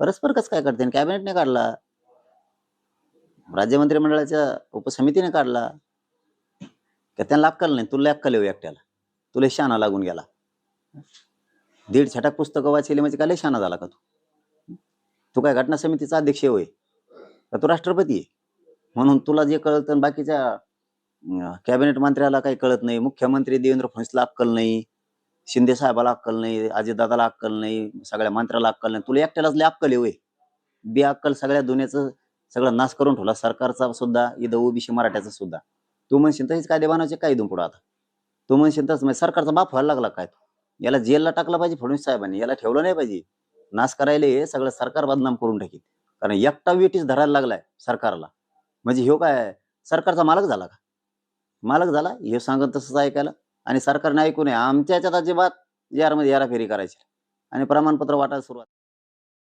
परस्पर कसं काय करते? कॅबिनेटने काढला, राज्य मंत्रिमंडळाच्या उपसमितीने काढला. का त्यांना अक्कल नाही? तुला अक्कल आहे एकट्याला? तुला शहाणा लागून गेला. 1.5 छटाक पुस्तकं वाचली म्हणजे काय लय शहाणा झाला का तू? तू काय घटना समितीचा अध्यक्ष होय? का तू राष्ट्रपती आहे? म्हणून तुला जे कळतं आणि बाकीच्या कॅबिनेट मंत्र्याला काही कळत नाही. मुख्यमंत्री देवेंद्र फडणवीसला अक्कल नाही, शिंदे साहेबाला अक्कल नाही, अजितदादाला अक्कल नाही, सगळ्या मंत्र्याला अक्कल नाही. तुला एकट्यालाच लय अक्कल आहे होय? बेअक्कल सगळ्या दुनियेचं सगळं नाश करून ठेवला, सरकारचा सुद्धा, इथं ओबीसी मराठ्याचा सुद्धा. तू म्हणशील तसेच कायदे बनवायचे काय इथून पुढं आता? तू म्हणशील तसं म्हणजे सरकारचा बाप व्हायला लागला काय तू? याला जेलला टाकलं पाहिजे फडणवीस साहेबांनी, याला ठेवलं नाही पाहिजे. नाश करायला हे सगळं सरकार बदनाम करून टाकील. कारण एकटा वेटीस धरायला लागलाय सरकारला. म्हणजे ह्यो काय सरकारचा मालक झाला का? मालक झाला, हे सांगत तसंच ऐकायला. आणि सरकारने ऐकू नये. आमच्या ह्याच्यात अजिबात यारमध्ये हेराफेरी करायची आणि प्रमाणपत्र वाटायला सुरुवात